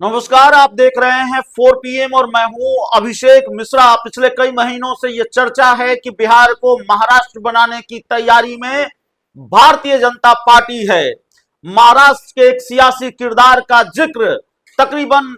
नमस्कार, आप देख रहे हैं 4 PM और मैं हूं अभिषेक मिश्रा। पिछले कई महीनों से यह चर्चा है कि बिहार को महाराष्ट्र बनाने की तैयारी में भारतीय जनता पार्टी है। महाराष्ट्र के एक सियासी किरदार का जिक्र तकरीबन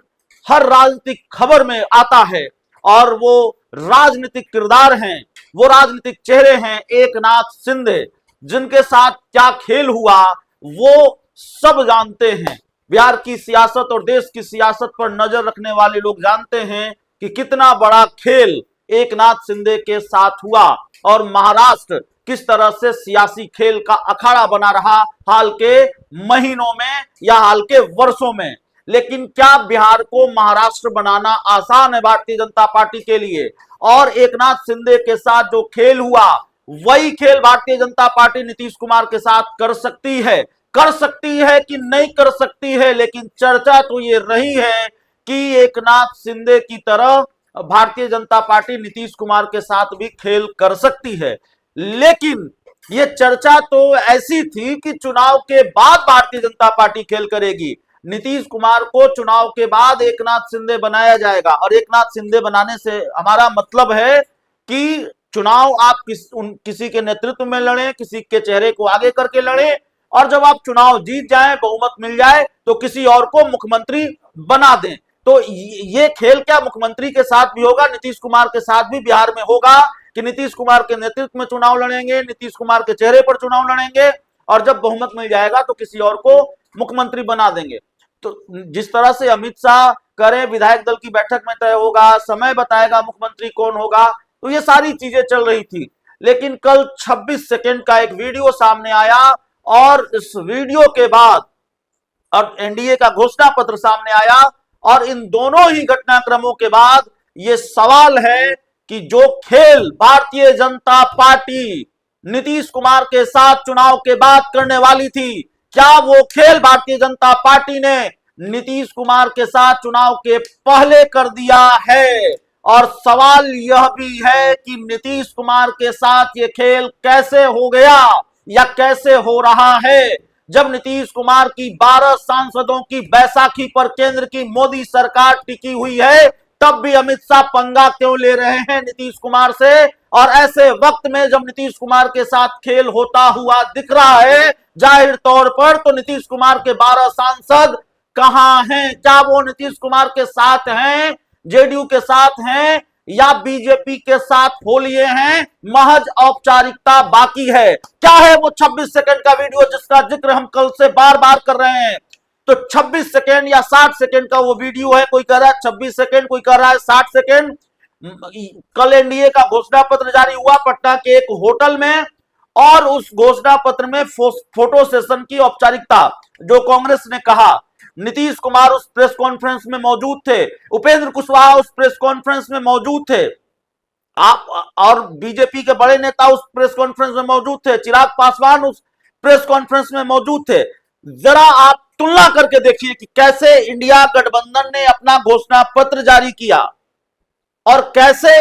हर राजनीतिक खबर में आता है और वो राजनीतिक किरदार हैं, वो राजनीतिक चेहरे हैं एकनाथ शिंदे। जिनके साथ क्या खेल हुआ वो सब जानते हैं। बिहार की सियासत और देश की सियासत पर नजर रखने वाले लोग जानते हैं कि कितना बड़ा खेल एकनाथ शिंदे के साथ हुआ और महाराष्ट्र किस तरह से सियासी खेल का अखाड़ा बना रहा हाल के महीनों में या हाल के वर्षों में। लेकिन क्या बिहार को महाराष्ट्र बनाना आसान है भारतीय जनता पार्टी के लिए? और एकनाथ शिंदे के साथ जो खेल हुआ वही खेल भारतीय जनता पार्टी नीतीश कुमार के साथ कर सकती है कि नहीं कर सकती है? लेकिन चर्चा तो ये रही है कि एकनाथ शिंदे की तरह भारतीय जनता पार्टी नीतीश कुमार के साथ भी खेल कर सकती है। लेकिन ये चर्चा तो ऐसी थी कि चुनाव के बाद भारतीय जनता पार्टी खेल करेगी। नीतीश कुमार को चुनाव के बाद एकनाथ शिंदे बनाया जाएगा और एकनाथ शिंदे बनाने से हमारा मतलब है कि चुनाव आप किसी के नेतृत्व में लड़ें, किसी के चेहरे को आगे करके लड़ें और जब आप चुनाव जीत जाएं, बहुमत मिल जाए तो किसी और को मुख्यमंत्री बना दें। तो ये खेल क्या मुख्यमंत्री के साथ भी होगा, नीतीश कुमार के साथ भी बिहार में होगा कि नीतीश कुमार के नेतृत्व में चुनाव लड़ेंगे, नीतीश कुमार के चेहरे पर चुनाव लड़ेंगे और जब बहुमत मिल जाएगा तो किसी और को मुख्यमंत्री बना देंगे। तो जिस तरह से अमित शाह करें, विधायक दल की बैठक में तय होगा, समय बताएगा मुख्यमंत्री कौन होगा, तो ये सारी चीजें चल रही थी। लेकिन कल 26 सेकंड का एक वीडियो सामने आया और इस वीडियो के बाद अब एनडीए का घोषणा पत्र सामने आया और इन दोनों ही घटनाक्रमों के बाद यह सवाल है कि जो खेल भारतीय जनता पार्टी नीतीश कुमार के साथ चुनाव के बाद करने वाली थी, क्या वो खेल भारतीय जनता पार्टी ने नीतीश कुमार के साथ चुनाव के पहले कर दिया है? और सवाल यह भी है कि नीतीश कुमार के साथ ये खेल कैसे हो गया या कैसे हो रहा है? जब नीतीश कुमार की 12 सांसदों की बैसाखी पर केंद्र की मोदी सरकार टिकी हुई है, तब भी अमित शाह पंगा क्यों ले रहे हैं नीतीश कुमार से? और ऐसे वक्त में जब नीतीश कुमार के साथ खेल होता हुआ दिख रहा है जाहिर तौर पर, तो नीतीश कुमार के 12 सांसद कहां हैं? क्या वो नीतीश कुमार के साथ हैं, जेडीयू के साथ हैं या बीजेपी के साथ हो लिए हैं? महज औपचारिकता बाकी है। क्या है वो 26 सेकंड का वीडियो जिसका जिक्र हम कल से बार बार कर रहे हैं? तो 26 सेकंड या 60 सेकंड का वो वीडियो है। कोई कह रहा है 26 सेकंड, कोई कह रहा है 60 सेकंड। कल एनडीए का घोषणा पत्र जारी हुआ पटना के एक होटल में और उस घोषणा पत्र में फोटो सेशन की औपचारिकता, जो कांग्रेस ने कहा, नीतीश कुमार उस प्रेस कॉन्फ्रेंस में मौजूद थे, उपेंद्र कुशवाहा उस प्रेस कॉन्फ्रेंस में मौजूद थे, आप और बीजेपी के बड़े नेता उस प्रेस कॉन्फ्रेंस में मौजूद थे, चिराग पासवान उस प्रेस कॉन्फ्रेंस में मौजूद थे। जरा आप तुलना करके देखिए कि कैसे इंडिया गठबंधन ने अपना घोषणा पत्र जारी किया और कैसे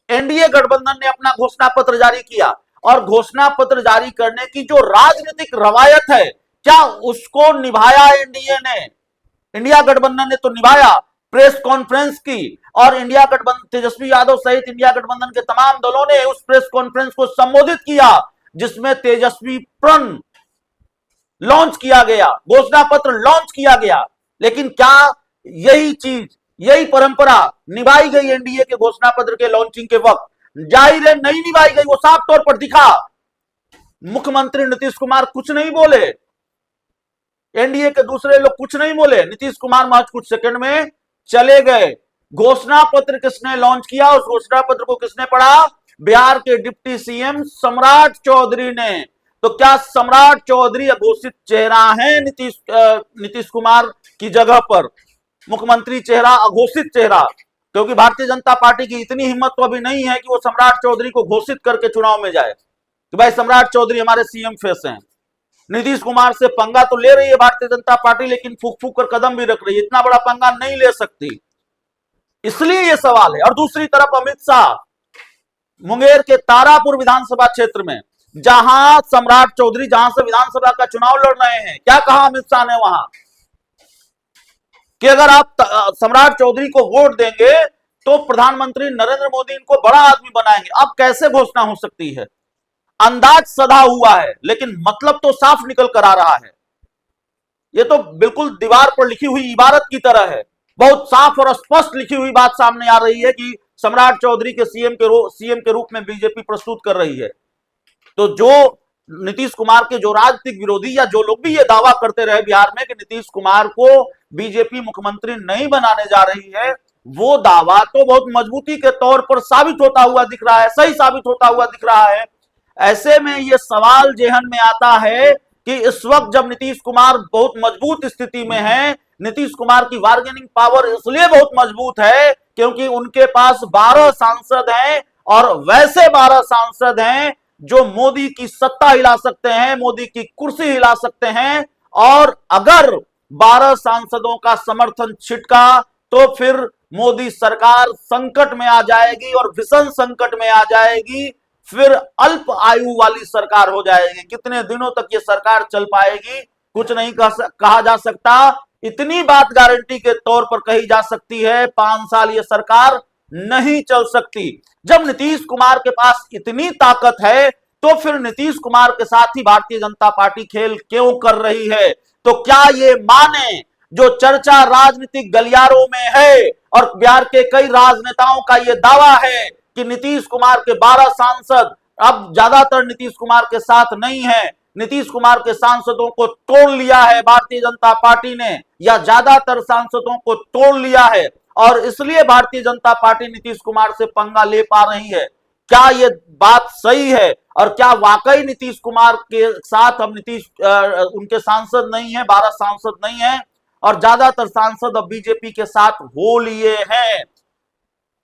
एनडीए गठबंधन ने अपना घोषणा पत्र जारी किया। और घोषणा पत्र जारी करने की जो राजनीतिक रवायत है, क्या उसको निभाया एनडीए ने? इंडिया गठबंधन ने तो निभाया प्रेस कॉन्फ्रेंस की और इंडिया गठबंधन, तेजस्वी यादव सहित इंडिया गठबंधन के तमाम दलों ने उस प्रेस कॉन्फ्रेंस को संबोधित किया जिसमें तेजस्वी प्रण लॉन्च किया गया, घोषणा पत्र लॉन्च किया गया। लेकिन क्या यही चीज, यही परंपरा निभाई गई एनडीए के घोषणा पत्र के लॉन्चिंग के वक्त? जाहिर है नहीं निभाई गई। वो साफ तौर पर दिखा। मुख्यमंत्री नीतीश कुमार कुछ नहीं बोले, एनडीए के दूसरे लोग कुछ नहीं बोले, नीतीश कुमार महज कुछ सेकंड में चले गए। घोषणा पत्र किसने लॉन्च किया, उस घोषणा पत्र को किसने पढ़ा? बिहार के डिप्टी सीएम सम्राट चौधरी ने। तो क्या सम्राट चौधरी अघोषित चेहरा है नीतीश कुमार की जगह पर? मुख्यमंत्री चेहरा, अघोषित चेहरा, क्योंकि भारतीय जनता पार्टी की इतनी हिम्मत तो अभी नहीं है कि वो सम्राट चौधरी को घोषित करके चुनाव में जाए कि भाई सम्राट चौधरी हमारे सीएम फेस हैं। नीतीश कुमार से पंगा तो ले रही है भारतीय जनता पार्टी, लेकिन फूक फूक कर कदम भी रख रही है। इतना बड़ा पंगा नहीं ले सकती, इसलिए यह सवाल है। और दूसरी तरफ अमित शाह मुंगेर के तारापुर विधानसभा क्षेत्र में, जहां सम्राट चौधरी जहां से विधानसभा का चुनाव लड़ रहे हैं, क्या कहा अमित शाह ने वहां? कि अगर आप सम्राट चौधरी को वोट देंगे तो प्रधानमंत्री नरेंद्र मोदी इनको बड़ा आदमी बनाएंगे। अब कैसे घोषणा हो सकती है? अंदाज सधा हुआ है लेकिन मतलब तो साफ निकल कर आ रहा है। ये तो बिल्कुल दीवार पर लिखी हुई इबारत की तरह है। बहुत साफ और स्पष्ट लिखी हुई बात सामने आ रही है कि सम्राट चौधरी के सीएम के रूप में बीजेपी प्रस्तुत कर रही है। तो जो नीतीश कुमार के जो राजनीतिक विरोधी या जो लोग भी ये दावा करते रहे बिहार में कि नीतीश कुमार को बीजेपी मुख्यमंत्री नहीं बनाने जा रही है, वो दावा तो बहुत मजबूती के तौर पर साबित होता हुआ दिख रहा है, सही साबित होता हुआ दिख रहा है। ऐसे में ये सवाल जेहन में आता है कि इस वक्त जब नीतीश कुमार बहुत मजबूत स्थिति में है, नीतीश कुमार की बार्गेनिंग पावर इसलिए बहुत मजबूत है क्योंकि उनके पास 12 सांसद हैं और वैसे 12 सांसद हैं जो मोदी की सत्ता हिला सकते हैं, मोदी की कुर्सी हिला सकते हैं। और अगर 12 सांसदों का समर्थन छिटका तो फिर मोदी सरकार संकट में आ जाएगी और भीषण संकट में आ जाएगी। फिर अल्प आयु वाली सरकार हो जाएगी। कितने दिनों तक ये सरकार चल पाएगी कुछ नहीं कहा जा सकता। इतनी बात गारंटी के तौर पर कही जा सकती है 5 साल ये सरकार नहीं चल सकती। जब नीतीश कुमार के पास इतनी ताकत है तो फिर नीतीश कुमार के साथ ही भारतीय जनता पार्टी खेल क्यों कर रही है? तो क्या ये माने जो चर्चा राजनीतिक गलियारों में है और बिहार के कई राजनेताओं का यह दावा है कि नीतीश कुमार के 12 सांसद अब ज्यादातर नीतीश कुमार के साथ नहीं है, नीतीश कुमार के सांसदों को तोड़ लिया है भारतीय जनता पार्टी ने, या ज्यादातर सांसदों को तोड़ लिया है और इसलिए भारतीय जनता पार्टी नीतीश कुमार से पंगा ले पा रही है। क्या ये बात सही है? और क्या वाकई नीतीश कुमार के साथ अब उनके सांसद नहीं है, 12 सांसद नहीं है और ज्यादातर सांसद अब बीजेपी के साथ हो लिए हैं?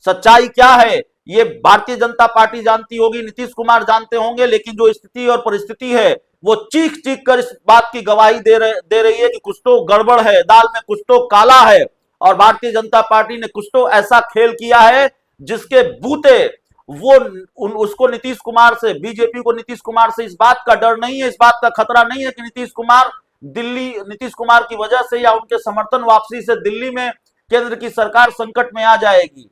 सच्चाई क्या है ये भारतीय जनता पार्टी जानती होगी, नीतीश कुमार जानते होंगे, लेकिन जो स्थिति और परिस्थिति है वो चीख चीख कर इस बात की गवाही दे रही है कि कुछ तो गड़बड़ है, दाल में कुछ तो काला है। और भारतीय जनता पार्टी ने कुछ तो ऐसा खेल किया है जिसके बूते वो उसको नीतीश कुमार से, बीजेपी को नीतीश कुमार से इस बात का डर नहीं है, इस बात का खतरा नहीं है कि नीतीश कुमार की वजह से या उनके समर्थन वापसी से दिल्ली में केंद्र की सरकार संकट में आ जाएगी।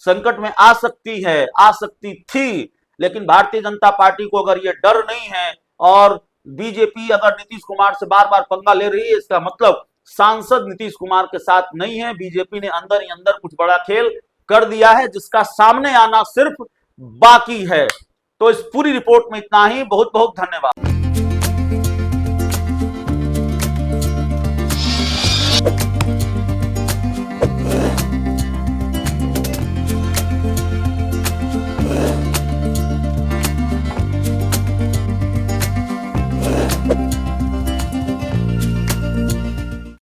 संकट में आ सकती है, आ सकती थी, लेकिन भारतीय जनता पार्टी को अगर ये डर नहीं है और बीजेपी अगर नीतीश कुमार से बार बार पंगा ले रही है, इसका मतलब सांसद नीतीश कुमार के साथ नहीं है। बीजेपी ने अंदर ही अंदर कुछ बड़ा खेल कर दिया है जिसका सामने आना सिर्फ बाकी है। तो इस पूरी रिपोर्ट में इतना ही। बहुत बहुत धन्यवाद।